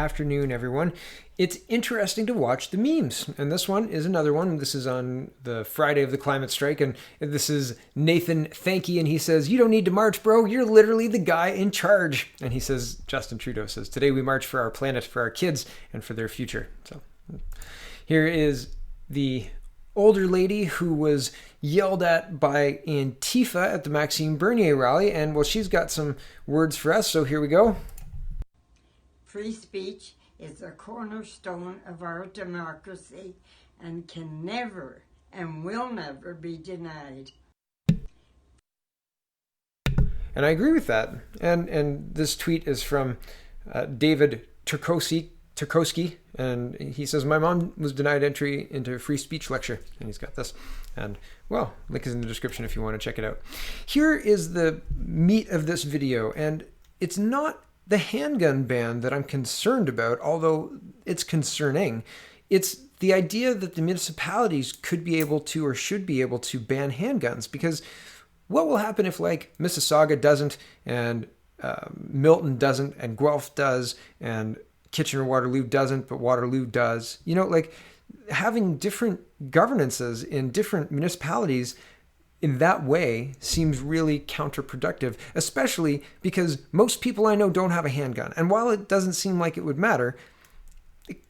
Afternoon, everyone. It's interesting to watch the memes, and this one is another one. This is on the Friday of the climate strike, and this is Nathan Thankey, and he says, "You don't need to march, bro. You're literally the guy in charge." And he says, Justin Trudeau says, "Today we march for our planet, for our kids, and for their future." So here is the older lady who was yelled at by Antifa at the Maxime Bernier rally, and well, she's got some words for us, so here we go. Free speech is a cornerstone of our democracy and can never and will never be denied. And I agree with that. And this tweet is from David Turkowski, and he says, "My mom was denied entry into a free speech lecture," and he's got this. And well, link is in the description if you want to check it out. Here is the meat of this video, and it's not the handgun ban that I'm concerned about, although it's concerning. It's the idea that the municipalities could be able to or should be able to ban handguns, because what will happen if, like, Mississauga doesn't, and Milton doesn't, and Guelph does, and Kitchener-Waterloo doesn't, but Waterloo does? You know, like, having different governances in different municipalities in that way seems really counterproductive, especially because most people I know don't have a handgun. And while it doesn't seem like it would matter,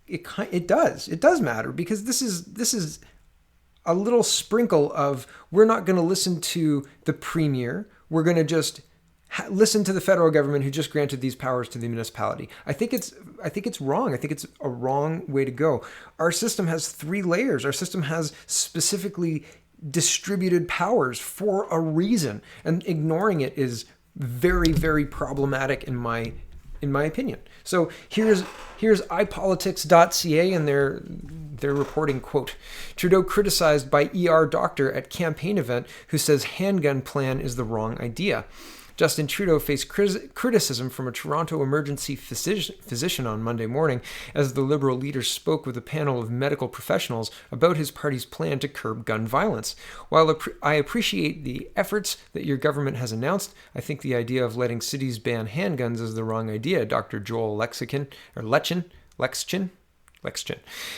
it does matter, because this is a little sprinkle of, we're not going to listen to the premier, we're going to just listen to the federal government who just granted these powers to the municipality. I think it's wrong. I think it's a wrong way to go. Our system has 3 layers. Our system has specifically distributed powers for a reason, and ignoring it is very, very problematic in my opinion. So here's iPolitics.ca, and they're reporting, quote, "Trudeau criticized by ER doctor at campaign event who says handgun plan is the wrong idea." Justin Trudeau faced criticism from a Toronto emergency physician on Monday morning as the Liberal leader spoke with a panel of medical professionals about his party's plan to curb gun violence. "While I appreciate the efforts that your government has announced, I think the idea of letting cities ban handguns is the wrong idea," Dr. Joel Lexchin,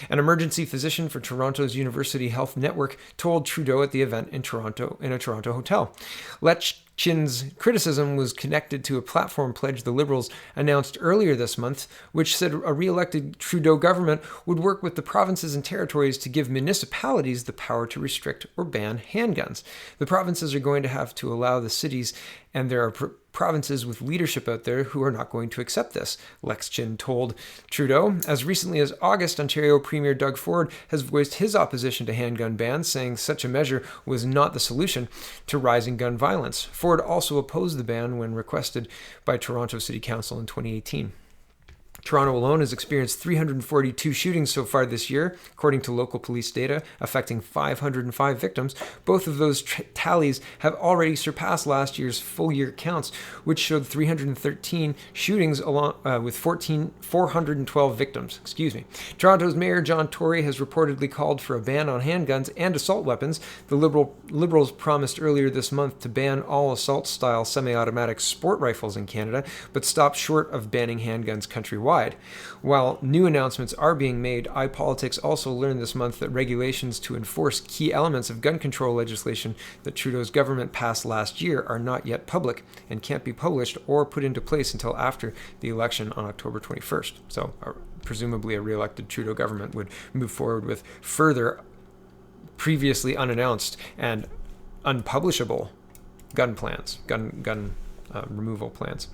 an emergency physician for Toronto's University Health Network, told Trudeau at the event in a Toronto hotel. Lexchin's criticism was connected to a platform pledge the Liberals announced earlier this month, which said a re-elected Trudeau government would work with the provinces and territories to give municipalities the power to restrict or ban handguns. The provinces are going to have to allow the cities, and there are provinces with leadership out there who are not going to accept this, Lexchin told Trudeau. As recently as August, Ontario Premier Doug Ford has voiced his opposition to handgun bans, saying such a measure was not the solution to rising gun violence. Ford also opposed the ban when requested by Toronto City Council in 2018. Toronto alone has experienced 342 shootings so far this year, according to local police data, affecting 505 victims. Both of those tallies have already surpassed last year's full-year counts, which showed 313 shootings along with 412 victims. Toronto's Mayor John Tory has reportedly called for a ban on handguns and assault weapons. The Liberals promised earlier this month to ban all assault-style semi-automatic sport rifles in Canada, but stopped short of banning handguns countrywide. While new announcements are being made, iPolitics also learned this month that regulations to enforce key elements of gun control legislation that Trudeau's government passed last year are not yet public and can't be published or put into place until after the election on October 21st. So presumably a re-elected Trudeau government would move forward with further previously unannounced and unpublishable gun plans, gun removal plans.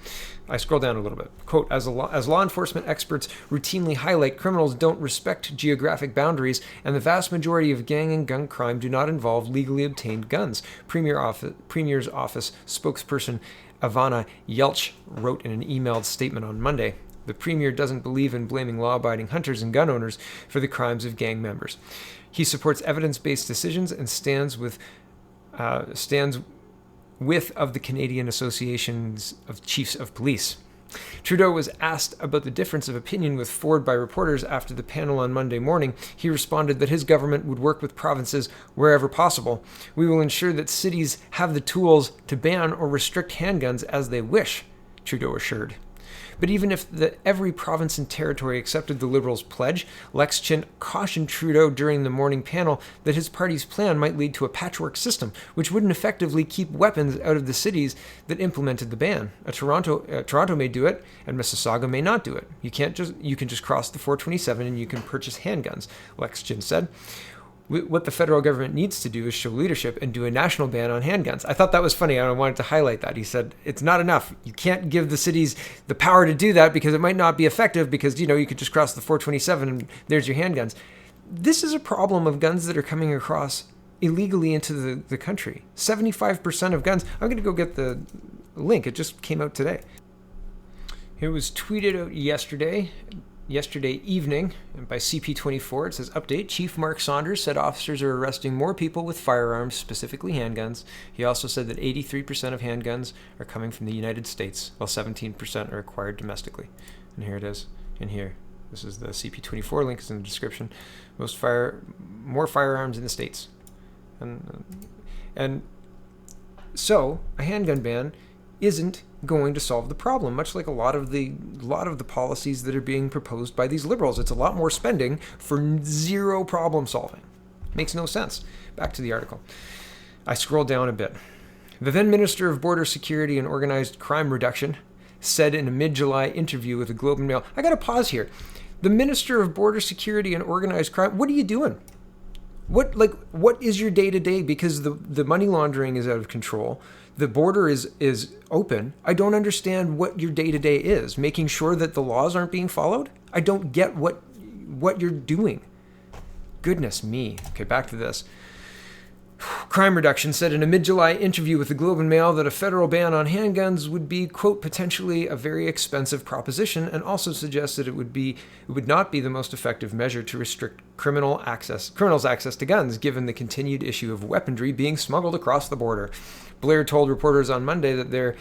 I scroll down a little bit. Quote, as law enforcement experts routinely highlight, criminals don't respect geographic boundaries, and the vast majority of gang and gun crime do not involve legally obtained guns. Premier's office spokesperson Ivana Yelch wrote in an emailed statement on Monday. The Premier doesn't believe in blaming law-abiding hunters and gun owners for the crimes of gang members. He supports evidence-based decisions and stands with of the Canadian Associations of Chiefs of Police. Trudeau was asked about the difference of opinion with Ford by reporters after the panel on Monday morning. He responded that his government would work with provinces wherever possible. "We will ensure that cities have the tools to ban or restrict handguns as they wish," Trudeau assured. But even if every province and territory accepted the Liberals' pledge, Lex Chin cautioned Trudeau during the morning panel that his party's plan might lead to a patchwork system, which wouldn't effectively keep weapons out of the cities that implemented the ban. Toronto may do it, and Mississauga may not do it. You can just cross the 427 and you can purchase handguns, Lex Chin said. What the federal government needs to do is show leadership and do a national ban on handguns. I thought that was funny. I wanted to highlight that. He said, it's not enough. You can't give the cities the power to do that because it might not be effective because, you could just cross the 427 and there's your handguns. This is a problem of guns that are coming across illegally into the country. 75% of guns. I'm going to go get the link. It just came out today. It was tweeted out yesterday evening by CP24. It says, update, Chief Mark Saunders said officers are arresting more people with firearms, specifically handguns. He also said that 83% of handguns are coming from the United States, while 17% are acquired domestically. And here it is, in here. This is the CP24 link, is in the description. More firearms in the States. And so, a handgun ban isn't going to solve the problem, much like a lot of the policies that are being proposed by these Liberals. It's a lot more spending for zero problem solving. Makes no sense. Back to the article. I scroll down a bit. The then Minister of Border Security and Organized Crime Reduction said in a mid-July interview with the Globe and Mail, I got to pause here. The Minister of Border Security and Organized Crime, what are you doing? What is your day-to-day? Because the money laundering is out of control. The border is open. I don't understand what your day-to-day is. Making sure that the laws aren't being followed? I don't get what you're doing. Goodness me. Okay, back to this. Crime Reduction said in a mid-July interview with the Globe and Mail that a federal ban on handguns would be, quote, potentially a very expensive proposition, and also suggested it would not be the most effective measure to restrict criminals' access to guns, given the continued issue of weaponry being smuggled across the border. Blair told reporters on Monday that there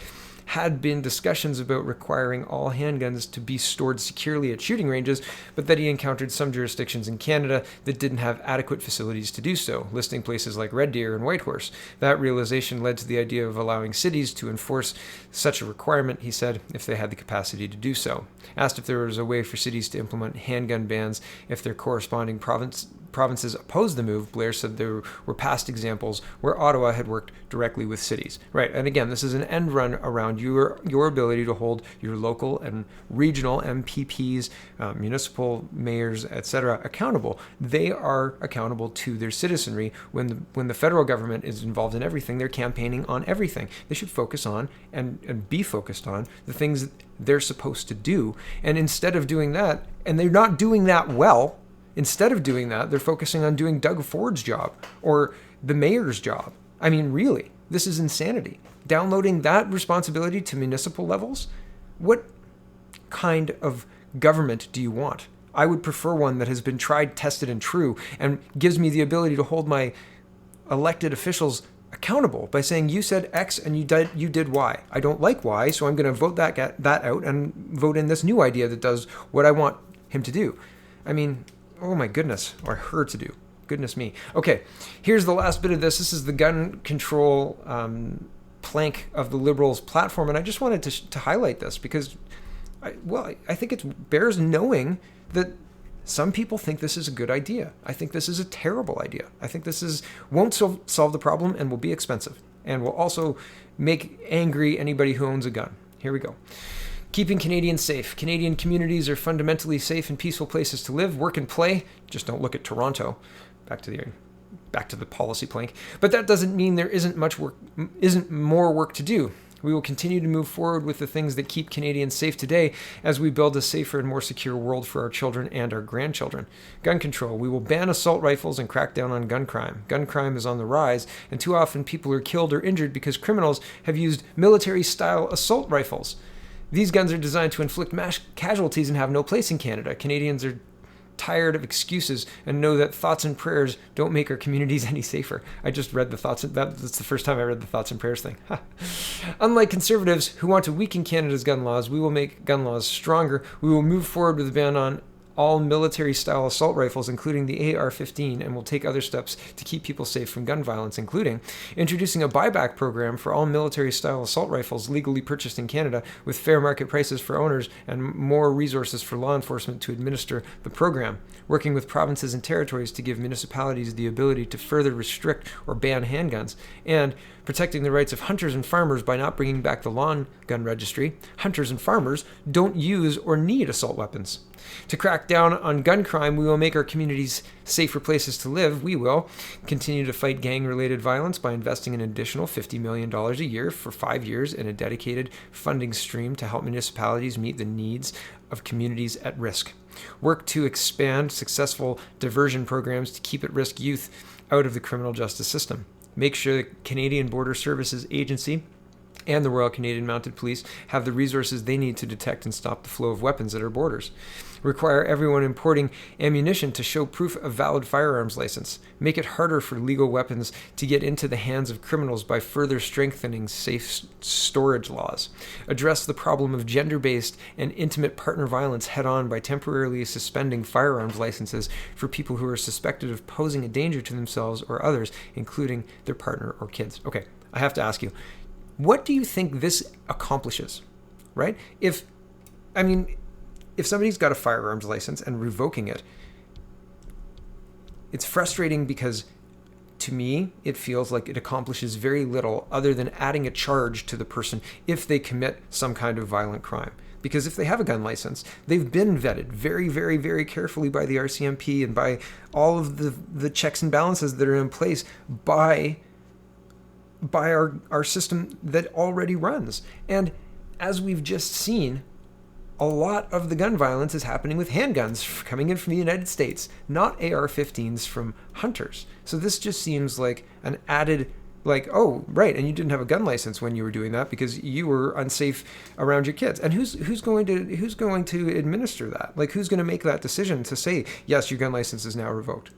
had been discussions about requiring all handguns to be stored securely at shooting ranges, but that he encountered some jurisdictions in Canada that didn't have adequate facilities to do so, listing places like Red Deer and Whitehorse. That realization led to the idea of allowing cities to enforce such a requirement, he said, if they had the capacity to do so. Asked if there was a way for cities to implement handgun bans if their corresponding provinces opposed the move, Blair said there were past examples where Ottawa had worked directly with cities. Right, and again, this is an end run around your ability to hold your local and regional MPPs, municipal mayors, etc. accountable. They are accountable to their citizenry. When the federal government is involved in everything, they're campaigning on everything. They should focus on and be focused on the things they're supposed to do. And instead of doing that, and they're not doing that well, instead of doing that, they're focusing on doing Doug Ford's job or the mayor's job. I mean, really, this is insanity. Downloading that responsibility to municipal levels? What kind of government do you want? I would prefer one that has been tried, tested, and true and gives me the ability to hold my elected officials accountable by saying, you said X and you did Y. I don't like Y, so I'm going to vote that out and vote in this new idea that does what I want him to do. I mean, oh my goodness, or her to do. Goodness me. Okay, here's the last bit of this. This is the gun control plank of the Liberals' platform, and I just wanted to highlight this because, I think it bears knowing that some people think this is a good idea. I think this is a terrible idea. I think this won't solve the problem and will be expensive and will also make angry anybody who owns a gun. Here we go. Keeping Canadians safe. Canadian communities are fundamentally safe and peaceful places to live, work, and play. Just don't look at Toronto. Back to the policy plank. But that doesn't mean there isn't more work to do. We will continue to move forward with the things that keep Canadians safe today as we build a safer and more secure world for our children and our grandchildren. Gun control. We will ban assault rifles and crack down on gun crime. Gun crime is on the rise, and too often people are killed or injured because criminals have used military-style assault rifles. These guns are designed to inflict mass casualties and have no place in Canada. Canadians are tired of excuses and know that thoughts and prayers don't make our communities any safer. I just read the thoughts. That's the first time I read the thoughts and prayers thing. Unlike conservatives who want to weaken Canada's gun laws, we will make gun laws stronger. We will move forward with a ban on all military-style assault rifles, including the AR-15, and will take other steps to keep people safe from gun violence, including introducing a buyback program for all military-style assault rifles legally purchased in Canada with fair market prices for owners and more resources for law enforcement to administer the program, working with provinces and territories to give municipalities the ability to further restrict or ban handguns, and protecting the rights of hunters and farmers by not bringing back the lawn gun registry. Hunters and farmers don't use or need assault weapons. To crack down on gun crime, we will make our communities safer places to live. We will continue to fight gang-related violence by investing an additional $50 million a year for 5 years in a dedicated funding stream to help municipalities meet the needs of communities at risk. Work to expand successful diversion programs to keep at-risk youth out of the criminal justice system. Make sure the Canadian Border Services Agency and the Royal Canadian Mounted Police have the resources they need to detect and stop the flow of weapons at our borders. Require everyone importing ammunition to show proof of valid firearms license. Make it harder for legal weapons to get into the hands of criminals by further strengthening safe storage laws. Address the problem of gender-based and intimate partner violence head-on by temporarily suspending firearms licenses for people who are suspected of posing a danger to themselves or others, including their partner or kids. Okay, I have to ask you, what do you think this accomplishes, right? If somebody's got a firearms license and revoking it, it's frustrating because to me, it feels like it accomplishes very little other than adding a charge to the person if they commit some kind of violent crime. Because if they have a gun license, they've been vetted very, very, very carefully by the RCMP and by all of the checks and balances that are in place by our system that already runs. And as we've just seen, a lot of the gun violence is happening with handguns coming in from the United States, not AR-15s from hunters. So this just seems like an added, like, oh, right, and you didn't have a gun license when you were doing that because you were unsafe around your kids. And who's going to administer that? Like, who's going to make that decision to say, yes, your gun license is now revoked?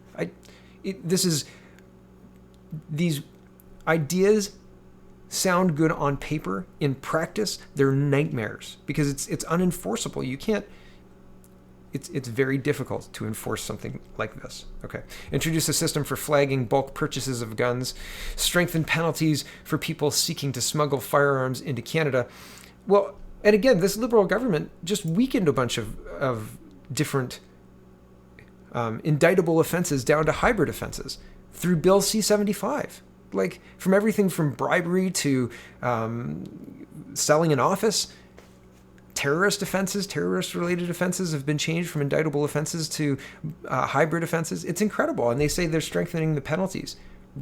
These ideas sound good on paper. In practice, they're nightmares because it's unenforceable. You can't. It's very difficult to enforce something like this. Okay. Introduce a system for flagging bulk purchases of guns. Strengthen penalties for people seeking to smuggle firearms into Canada. Well, and again, this Liberal government just weakened a bunch of different indictable offenses down to hybrid offenses through Bill C-75. Like, from everything from bribery to selling in office, terrorist-related offenses have been changed from indictable offenses to hybrid offenses. It's incredible. And they say they're strengthening the penalties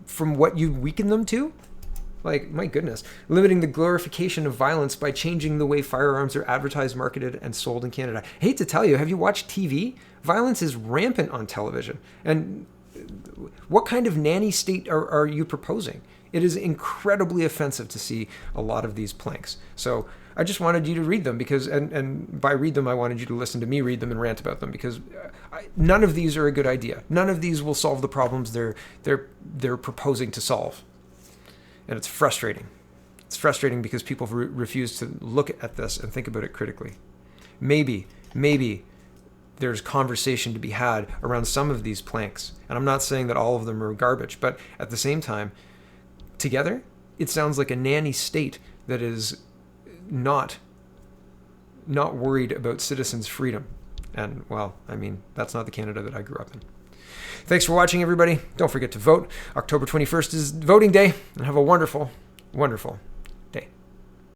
from what you weaken them to. Like, my goodness. Limiting the glorification of violence by changing the way firearms are advertised, marketed, and sold in Canada. I hate to tell you, have you watched TV? Violence is rampant on television. And what kind of nanny state are you proposing? It is incredibly offensive to see a lot of these planks. So I just wanted you to read them because, and by read them, I wanted you to listen to me read them and rant about them because none of these are a good idea. None of these will solve the problems they're proposing to solve. And it's frustrating. It's frustrating because people refuse to look at this and think about it critically. Maybe there's conversation to be had around some of these planks. And I'm not saying that all of them are garbage, but at the same time, together, it sounds like a nanny state that is not worried about citizens' freedom. And, well, I mean, that's not the Canada that I grew up in. Thanks for watching, everybody. Don't forget to vote. October 21st is voting day. And have a wonderful, wonderful